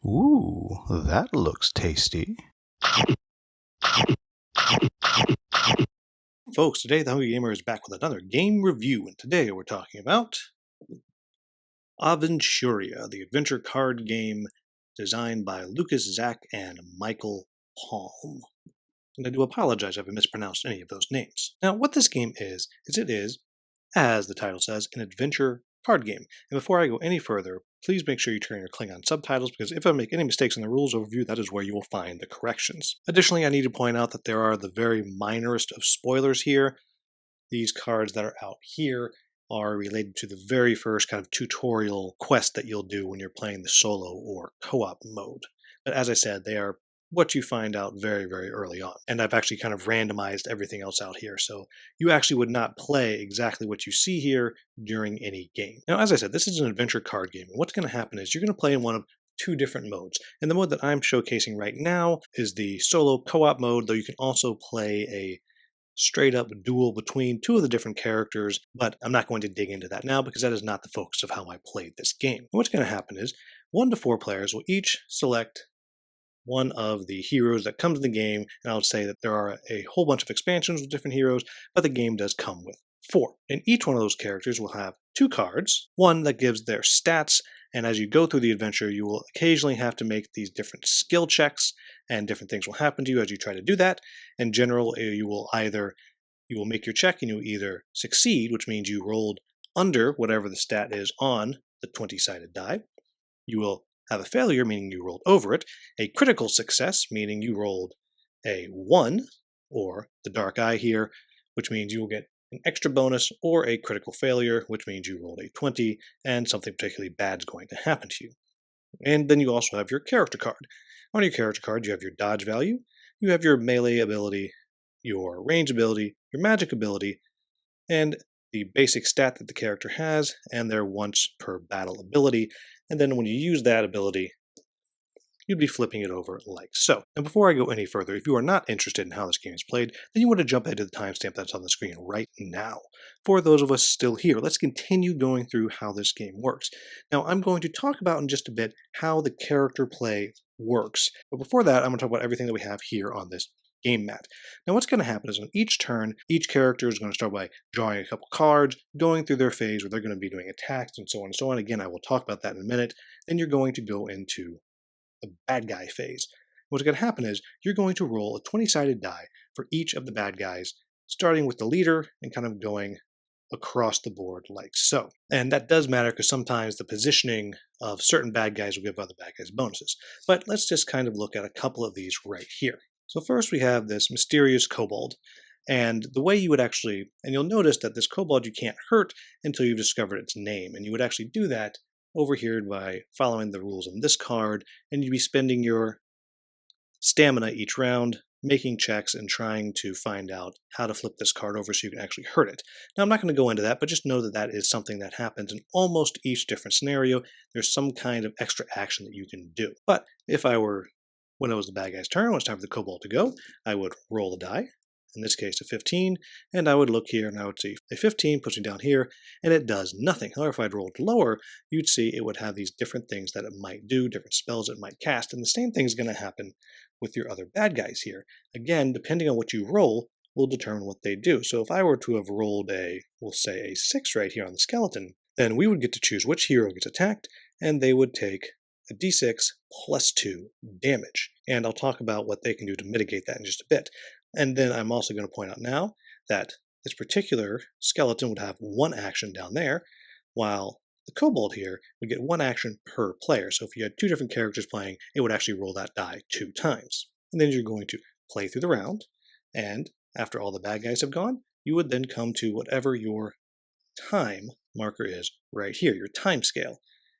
Ooh, that looks tasty. Folks, today the Hungry Gamer is back with another game review, and today we're talking about Aventuria, the adventure card game designed by Lucas Zach and Michael Palm. And I do apologize if I mispronounced any of those names. Now, what this game is it is, as the title says, an adventure card game. And before I go any further, please make sure you turn your Klingon subtitles, because if I make any mistakes in the rules overview, that is where you will find the corrections. Additionally, I need to point out that there are the very minorest of spoilers here. These cards that are out here are related to the very first kind of tutorial quest that you'll do when you're playing the solo or co-op mode. But as I said, they are what you find out very, very early on. And I've actually kind of randomized everything else out here, so you actually would not play exactly what you see here during any game. Now, as I said, this is an adventure card game, and what's going to happen is you're going to play in one of two different modes. And the mode that I'm showcasing right now is the solo co-op mode, though you can also play a straight up duel between two of the different characters, but I'm not going to dig into that now because that is not the focus of how I played this game. And what's going to happen is 1 to 4 players will each select one of the heroes that comes in the game, and I would say that there are a whole bunch of expansions with different heroes, but the game does come with 4. And each one of those characters will have 2 cards, one that gives their stats, and as you go through the adventure, you will occasionally have to make these different skill checks, and different things will happen to you as you try to do that. In general, you will make your check and you either succeed, which means you rolled under whatever the stat is on the 20-sided die. You will have a failure, meaning you rolled over it, a critical success, meaning you rolled a 1, or the dark eye here, which means you will get an extra bonus, or a critical failure, which means you rolled a 20, and something particularly bad is going to happen to you. And then you also have your character card. On your character card, you have your dodge value, you have your melee ability, your range ability, your magic ability, and the basic stat that the character has, and their once per battle ability. And then when you use that ability, you'd be flipping it over like so. And before I go any further, if you are not interested in how this game is played, then you want to jump ahead to the timestamp that's on the screen right now. For those of us still here, let's continue going through how this game works. Now, I'm going to talk about in just a bit how the character play works. But before that, I'm going to talk about everything that we have here on this game mat. Now, what's going to happen is on each turn, each character is going to start by drawing a couple cards, going through their phase where they're going to be doing attacks and so on and so on. Again, I will talk about that in a minute. Then you're going to go into the bad guy phase. What's going to happen is you're going to roll a 20-sided die for each of the bad guys, starting with the leader and kind of going across the board like so. And that does matter because sometimes the positioning of certain bad guys will give other bad guys bonuses. But let's just kind of look at a couple of these right here. So first we have this mysterious kobold. And the way you would actually, and you'll notice that this kobold you can't hurt until you've discovered its name. And you would actually do that over here by following the rules on this card, and you'd be spending your stamina each round, making checks and trying to find out how to flip this card over so you can actually hurt it. Now, I'm not going to go into that, but just know that that is something that happens in almost each different scenario. There's some kind of extra action that you can do. But when it was the bad guy's turn, when it's time for the kobold to go, I would roll the die, in this case a 15, and I would look here and I would see a 15 puts me down here, and it does nothing. However, if I'd rolled lower, you'd see it would have these different things that it might do, different spells it might cast, and the same thing is going to happen with your other bad guys here. Again, depending on what you roll will determine what they do. So if I were to have rolled we'll say a 6 right here on the skeleton, then we would get to choose which hero gets attacked, and they would take a d6 plus 2 damage. And I'll talk about what they can do to mitigate that in just a bit. And then I'm also going to point out now that this particular skeleton would have 1 action down there, while the kobold here would get 1 action per player. So if you had 2 different characters playing, it would actually roll that die 2 times. And then you're going to play through the round, and after all the bad guys have gone, you would then come to whatever your time marker is right here, your time scale.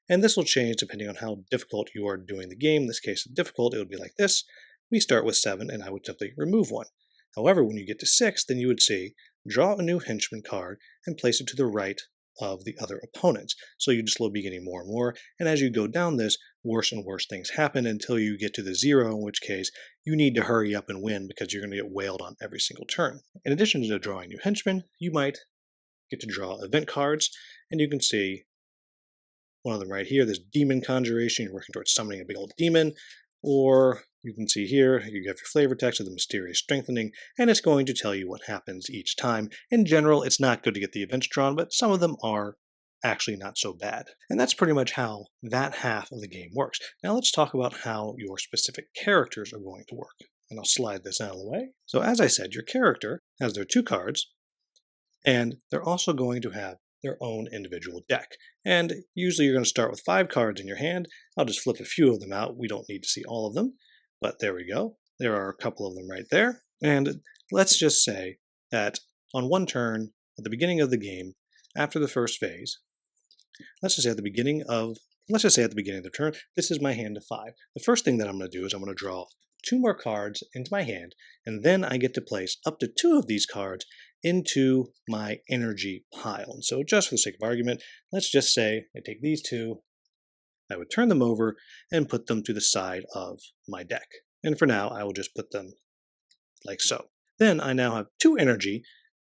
And this will change depending on how difficult you are doing the game. In this case, difficult, it would be like this. We start with 7, and I would simply remove 1. However, when you get to 6, then you would see, draw a new henchman card and place it to the right of the other opponents. So you just slowly be getting more and more, and as you go down this, worse and worse things happen until you get to the 0, in which case you need to hurry up and win because you're going to get wailed on every single turn. In addition to drawing new henchmen, you might get to draw event cards, and you can see one of them right here, this demon conjuration, you're working towards summoning a big old demon, or you can see here, you have your flavor text of the mysterious strengthening, and it's going to tell you what happens each time. In general, it's not good to get the events drawn, but some of them are actually not so bad. And that's pretty much how that half of the game works. Now let's talk about how your specific characters are going to work. And I'll slide this out of the way. So as I said, your character has their 2 cards, and they're also going to have their own individual deck. And usually you're going to start with 5 cards in your hand. I'll just flip a few of them out. We don't need to see all of them, but there we go. There are a couple of them right there. And let's just say that on one turn, at the beginning of the game, after the first phase, let's just say at the beginning of the turn, this is my hand of 5. The first thing that I'm going to do is I'm going to draw 2 more cards into my hand, and then I get to place up to 2 of these cards into my energy pile. And so just for the sake of argument, let's just say I take these 2, I would turn them over and put them to the side of my deck. And for now, I will just put them like so. Then I now have 2 energy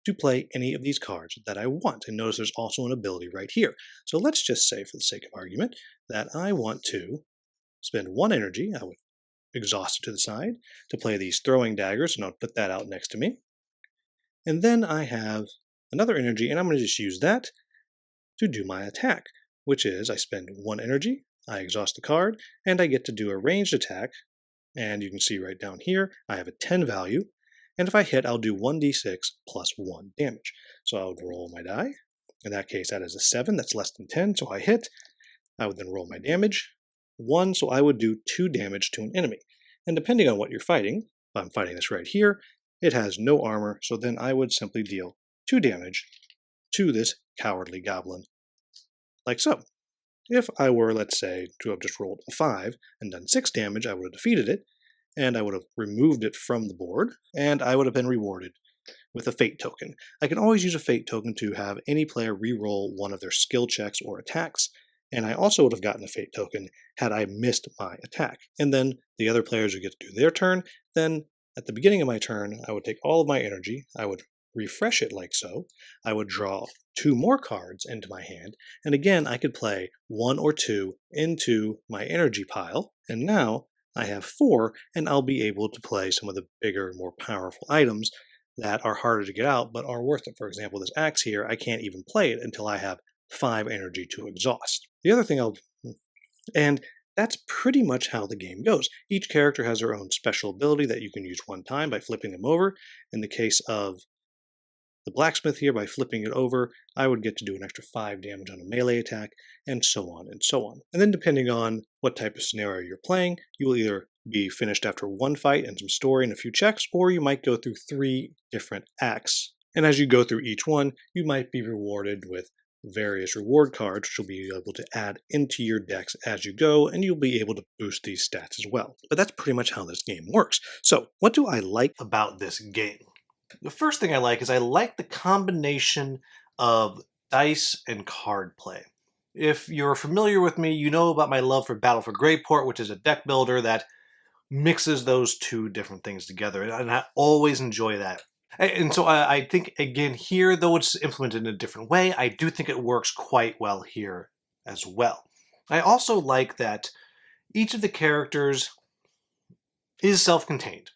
to play any of these cards that I want. And notice there's also an ability right here. So let's just say, for the sake of argument, that I want to spend 1 energy, I would exhaust it to the side, to play these throwing daggers, and I'll put that out next to me. And then I have another energy, and I'm going to just use that to do my attack, which is I spend 1 energy, I exhaust the card, and I get to do a ranged attack. And you can see right down here, I have a 10 value. And if I hit, I'll do 1d6 plus 1 damage. So I would roll my die. In that case, that is a 7. That's less than 10, so I hit. I would then roll my damage. 1, so I would do 2 damage to an enemy. And depending on what you're fighting, if I'm fighting this right here, it has no armor, so then I would simply deal 2 damage to this cowardly goblin, like so. If I were, let's say, to have just rolled a 5 and done 6 damage, I would have defeated it, and I would have removed it from the board, and I would have been rewarded with a fate token. I can always use a fate token to have any player re-roll one of their skill checks or attacks, and I also would have gotten a fate token had I missed my attack. And then the other players would get to do their turn. Then at the beginning of my turn, I would take all of my energy, I would refresh it like so, I would draw 2 more cards into my hand, and again I could play 1 or 2 into my energy pile, and now I have 4, and I'll be able to play some of the bigger, more powerful items that are harder to get out, but are worth it. For example, this axe here, I can't even play it until I have 5 energy to exhaust. The other thing and that's pretty much how the game goes. Each character has their own special ability that you can use one time by flipping them over. In the case of the blacksmith here, by flipping it over, I would get to do an extra 5 damage on a melee attack, and so on and so on. And then depending on what type of scenario you're playing, you will either be finished after 1 fight and some story and a few checks, or you might go through 3 different acts. And as you go through each one, you might be rewarded with various reward cards, which you'll be able to add into your decks as you go, and you'll be able to boost these stats as well. But that's pretty much how this game works. So, what do I like about this game? The first thing I like is I like the combination of dice and card play. If you're familiar with me, you know about my love for Battle for Greyport, which is a deck builder that mixes those 2 different things together, and I always enjoy that. And so I think, again, here, though it's implemented in a different way, I do think it works quite well here as well. I also like that each of the characters is self-contained,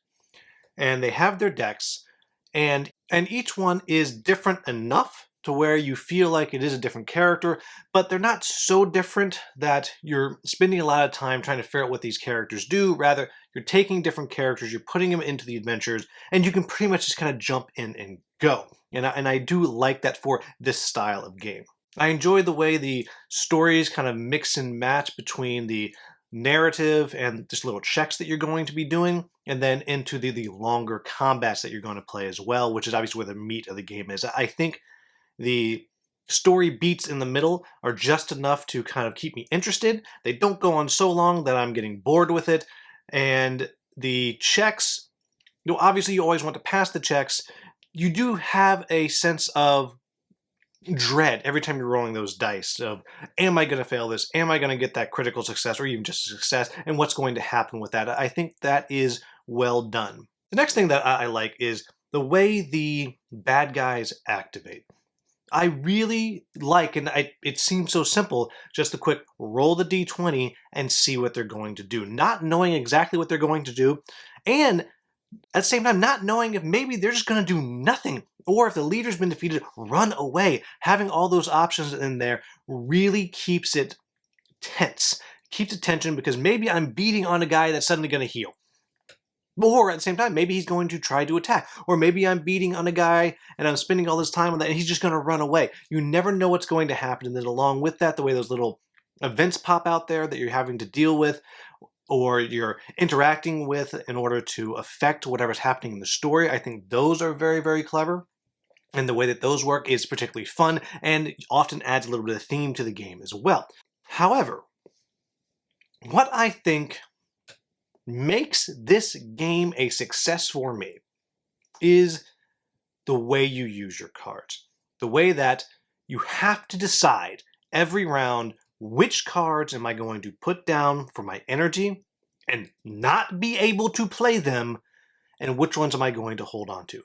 and they have their decks, and each one is different enough to where you feel like it is a different character, but they're not so different that you're spending a lot of time trying to figure out what these characters do. Rather, you're taking different characters, you're putting them into the adventures, and you can pretty much just kind of jump in and go. And I do like that for this style of game. I enjoy the way the stories kind of mix and match between the narrative and just little checks that you're going to be doing, and then into the longer combats that you're going to play as well, which is obviously where the meat of the game is. I think the story beats in the middle are just enough to kind of keep me interested. They don't go on so long that I'm getting bored with it. And the checks, obviously you always want to pass the checks. You do have a sense of dread every time you're rolling those dice of, am I going to fail this? Am I going to get that critical success or even just a success? And what's going to happen with that? I think that is well done. The next thing that I like is the way the bad guys activate. I really like, and it seems so simple, just a quick roll the d20 and see what they're going to do. Not knowing exactly what they're going to do, and at the same time, not knowing if maybe they're just going to do nothing, or if the leader's been defeated, run away. Having all those options in there really keeps it tense. Keeps it tension because maybe I'm beating on a guy that's suddenly going to heal. Or at the same time, maybe he's going to try to attack. Or maybe I'm beating on a guy and I'm spending all this time on that and he's just going to run away. You never know what's going to happen. And then along with that, the way those little events pop out there that you're having to deal with or you're interacting with in order to affect whatever's happening in the story, I think those are very, very clever. And the way that those work is particularly fun and often adds a little bit of theme to the game as well. However, what I think makes this game a success for me is the way you use your cards. The way that you have to decide every round which cards am I going to put down for my energy and not be able to play them, and which ones am I going to hold on to.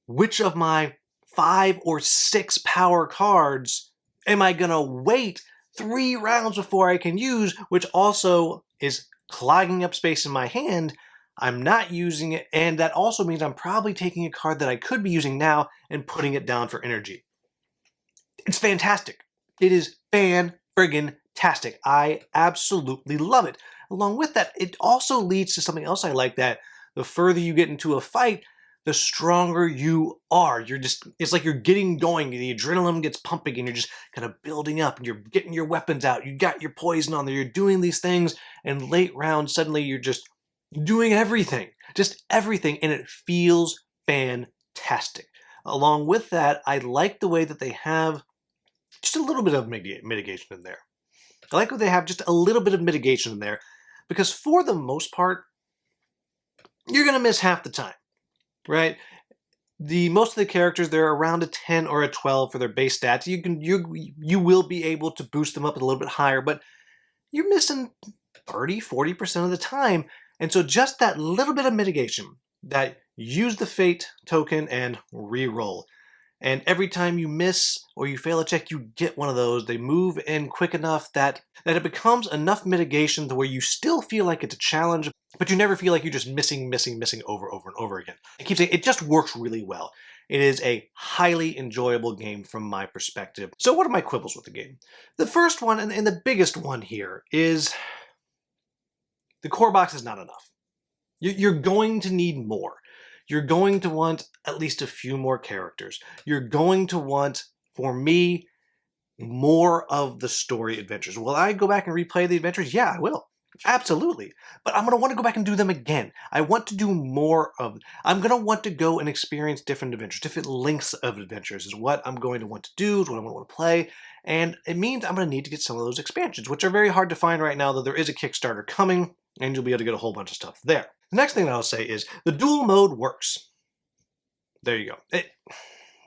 Which of my 5 or 6 power cards am I going to wait 3 rounds before I can use, which also is clogging up space in my hand. I'm not using it, and that also means I'm probably taking a card that I could be using now and putting it down for energy. It's fantastic. It is fan-friggin-tastic. I absolutely love it. Along with that, it also leads to something else I like, that the further you get into a fight, the stronger you are. It's like you're getting going, the adrenaline gets pumping and you're just kind of building up and you're getting your weapons out, you got your poison on there, you're doing these things, and late round, suddenly you're just doing everything, just everything, and it feels fantastic. Along with that, I like the way that they have just a little bit of mitigation in there. I like that they have just a little bit of mitigation in there, because for the most part, you're going to miss half the time. Right? Most of the characters, they're around a 10 or a 12 for their base stats. You will be able to boost them up a little bit higher, but you're missing 30-40% of the time. And so just that little bit of mitigation, that use the fate token and re-roll. And every time you miss or you fail a check, you get one of those. They move in quick enough that it becomes enough mitigation to where you still feel like it's a challenge, but you never feel like you're just missing over and over again. It just works really well. It is a highly enjoyable game from my perspective. So what are my quibbles with the game? The first one, and the biggest one here, is the core box is not enough. You're going to need more. You're going to want at least a few more characters. You're going to want, for me, more of the story adventures. Will I go back and replay the adventures? Yeah, I will. Absolutely. But I'm going to want to go back and do them again. I want to do more of... I'm going to want to go and experience different adventures. Different lengths of adventures is what I'm going to want to do, is what I'm going to want to play. And it means I'm going to need to get some of those expansions, which are very hard to find right now, though there is a Kickstarter coming, and you'll be able to get a whole bunch of stuff there. The next thing that I'll say is the dual mode works. There you go.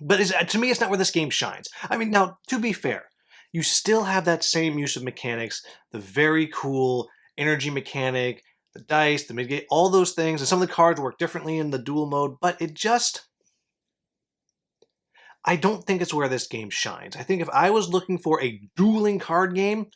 But to me, it's not where this game shines. I mean, now, to be fair, you still have that same use of mechanics, the very cool energy mechanic, the dice, the mitigate, all those things, and some of the cards work differently in the dual mode, but I don't think it's where this game shines. I think if I was looking for a dueling card game,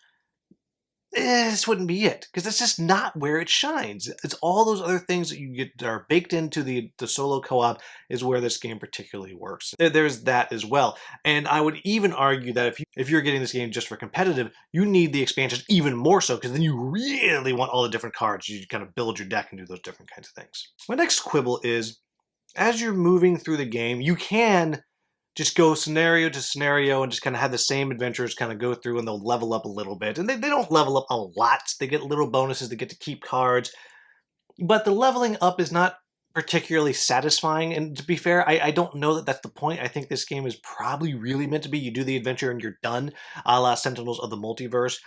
this wouldn't be it, because it's just not where it shines. It's all those other things that you get that are baked into the solo co-op is where this game particularly works. There's that as well. And I would even argue that if you're getting this game just for competitive, you need the expansions even more so, because then you really want all the different cards. You kind of build your deck and do those different kinds of things. My next quibble is, as you're moving through the game, you can just go scenario to scenario and just kind of have the same adventures kind of go through, and they'll level up a little bit. And they don't level up a lot. They get little bonuses, they get to keep cards. But the leveling up is not particularly satisfying. And to be fair, I don't know that that's the point. I think this game is probably really meant to be you do the adventure and you're done, a la Sentinels of the Multiverse,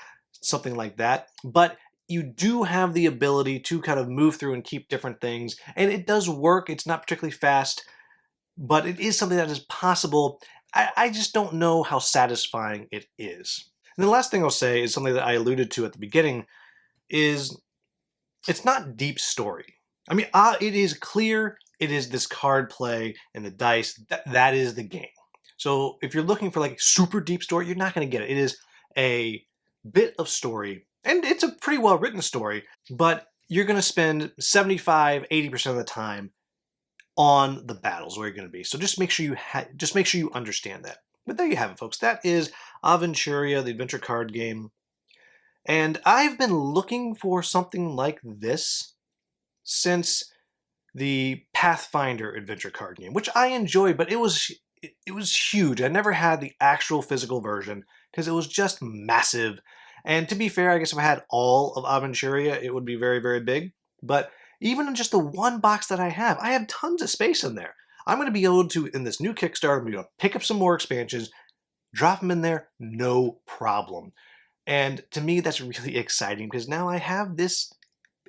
something like that. But you do have the ability to kind of move through and keep different things. And it does work. It's not particularly fast, but it is something that is possible. I just don't know how satisfying it is. And the last thing I'll say is something that I alluded to at the beginning, is it's not deep story. I mean, it is clear it is this card play and the dice. That is the game. So if you're looking for like super deep story, you're not going to get it. It is a bit of story, and it's a pretty well written story, but you're going to spend 75-80% of the time on the battles where you're going to be. So just make sure you understand that. But there you have it, folks. That is Aventuria, the adventure card game. And I've been looking for something like this since the Pathfinder adventure card game, which I enjoyed, but it was huge. I never had the actual physical version because it was just massive. And to be fair, I guess if I had all of Aventuria, it would be very, very big. But even in just the one box that I have tons of space in there. I'm going to be able to, in this new Kickstarter, I'm going to pick up some more expansions, drop them in there, no problem. And to me, that's really exciting because now I have this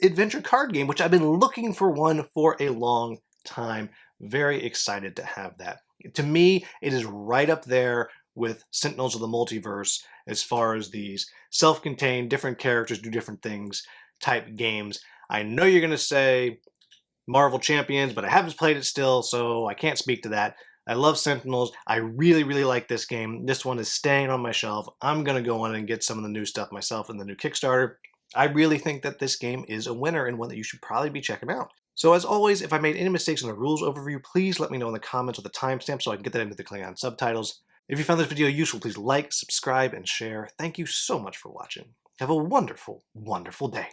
adventure card game, which I've been looking for one for a long time. Very excited to have that. To me, it is right up there with Sentinels of the Multiverse as far as these self-contained, different characters do different things type games. I know you're going to say Marvel Champions, but I haven't played it still, so I can't speak to that. I love Sentinels. I really, really like this game. This one is staying on my shelf. I'm going to go on and get some of the new stuff myself in the new Kickstarter. I really think that this game is a winner and one that you should probably be checking out. So as always, if I made any mistakes in the rules overview, please let me know in the comments with a timestamp so I can get that into the Klingon subtitles. If you found this video useful, please like, subscribe, and share. Thank you so much for watching. Have a wonderful, wonderful day.